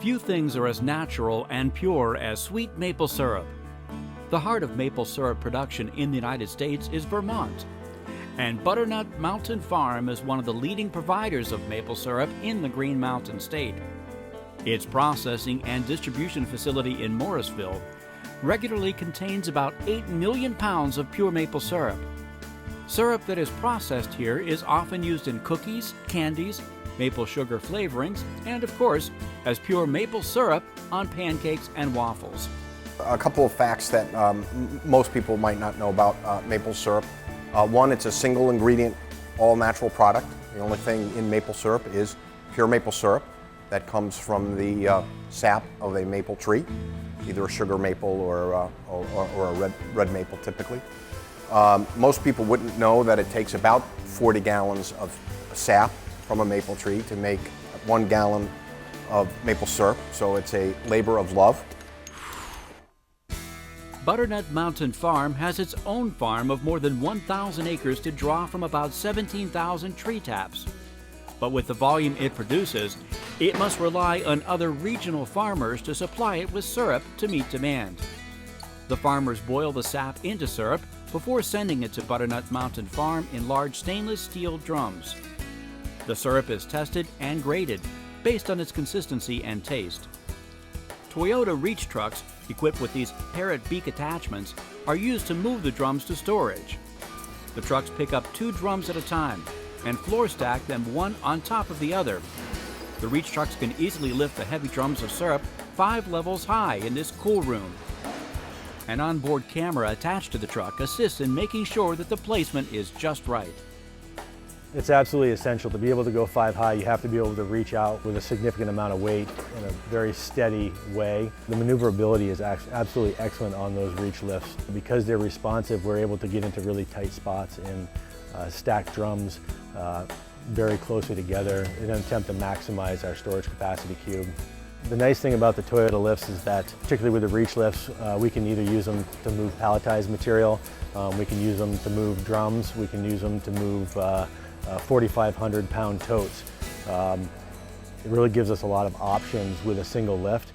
Few things are as natural and pure as sweet maple syrup. The heart of maple syrup production in the United States is Vermont, and Butternut Mountain Farm is one of the leading providers of maple syrup in the Green Mountain State. Its processing and distribution facility in Morrisville regularly contains about 8 million pounds of pure maple syrup. Syrup that is processed here is often used in cookies, candies, maple sugar flavorings, and of course, as pure maple syrup on pancakes and waffles. A couple of facts that most people might not know about maple syrup. One, it's a single ingredient, all natural product. The only thing in maple syrup is pure maple syrup that comes from the sap of a maple tree, either a sugar maple or a red maple typically. Most people wouldn't know that it takes about 40 gallons of sap from a maple tree to make 1 gallon of maple syrup, so it's a labor of love. Butternut Mountain Farm has its own farm of more than 1,000 acres to draw from about 17,000 tree taps. But with the volume it produces, it must rely on other regional farmers to supply it with syrup to meet demand. The farmers boil the sap into syrup before sending it to Butternut Mountain Farm in large stainless steel drums. The syrup is tested and graded based on its consistency and taste. Toyota reach trucks equipped with these parrot beak attachments are used to move the drums to storage. The trucks pick up 2 drums at a time and floor stack them one on top of the other. The reach trucks can easily lift the heavy drums of syrup 5 levels high in this cool room. An onboard camera attached to the truck assists in making sure that the placement is just right. It's absolutely essential to be able to go 5 high. You have to be able to reach out with a significant amount of weight in a very steady way. The maneuverability is absolutely excellent on those reach lifts. Because they're responsive, we're able to get into really tight spots and stack drums very closely together in an attempt to maximize our storage capacity cube. The nice thing about the Toyota lifts is that, particularly with the reach lifts, we can either use them to move palletized material, we can use them to move drums, we can use them to move 4,500 pound totes. It really gives us a lot of options with a single lift.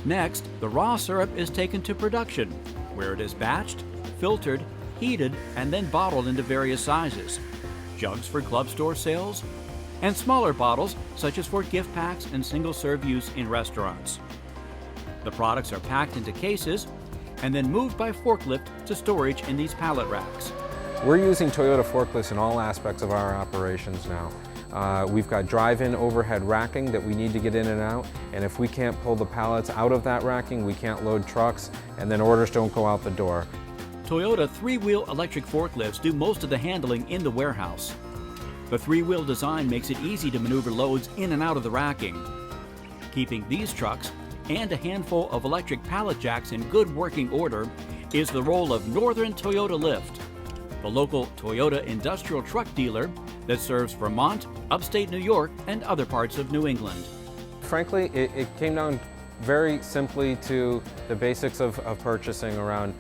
Next, the raw syrup is taken to production, where it is batched, filtered, heated, and then bottled into various sizes. Jugs for club store sales, and smaller bottles such as for gift packs and single-serve use in restaurants. The products are packed into cases and then moved by forklift to storage in these pallet racks. We're using Toyota forklifts in all aspects of our operations now. We've got drive-in overhead racking that we need to get in and out, and if we can't pull the pallets out of that racking, we can't load trucks, and then orders don't go out the door. Toyota 3-wheel electric forklifts do most of the handling in the warehouse. The 3-wheel design makes it easy to maneuver loads in and out of the racking. Keeping these trucks and a handful of electric pallet jacks in good working order is the role of Northern Toyota Lift, the local Toyota industrial truck dealer that serves Vermont, upstate New York, and other parts of New England. Frankly, it came down very simply to the basics of purchasing around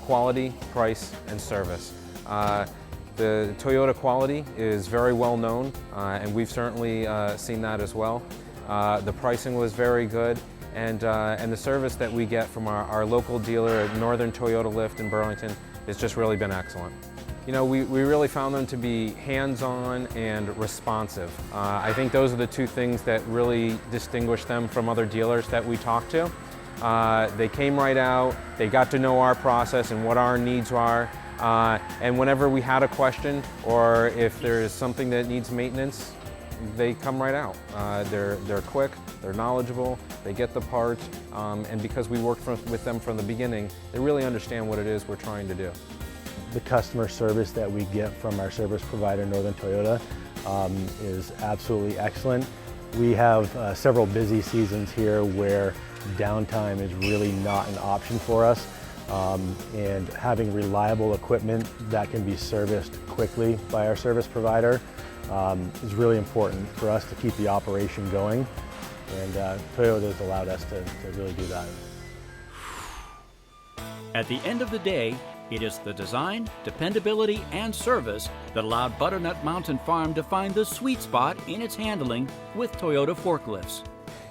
quality, price, and service. The Toyota quality is very well known, and we've certainly seen that as well. The pricing was very good, and the service that we get from our local dealer at Northern Toyota Lift in Burlington has just really been excellent. You know, we really found them to be hands-on and responsive. I think those are the 2 things that really distinguish them from other dealers that we talk to. They came right out, they got to know our process and what our needs are, and whenever we had a question or if there's something that needs maintenance, they come right out. They're quick, they're knowledgeable, they get the part, and because we worked with them from the beginning, they really understand what it is we're trying to do. The customer service that we get from our service provider, Northern Toyota, is absolutely excellent. We have several busy seasons here where downtime is really not an option for us, and having reliable equipment that can be serviced quickly by our service provider is really important for us to keep the operation going, and Toyota has allowed us to really do that. At the end of the day, it is the design, dependability, and service that allowed Butternut Mountain Farm to find the sweet spot in its handling with Toyota forklifts.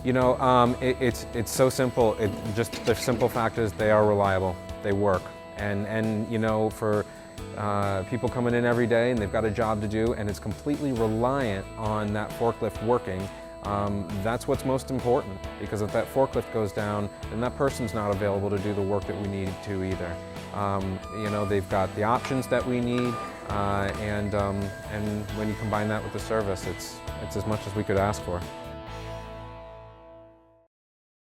You know, it's so simple. Just the simple fact is they are reliable. They work, and you know, for people coming in every day and they've got a job to do, and it's completely reliant on that forklift working. That's what's most important, because if that forklift goes down, then that person's not available to do the work that we need to either. You know, they've got the options that we need, and when you combine that with the service, it's as much as we could ask for.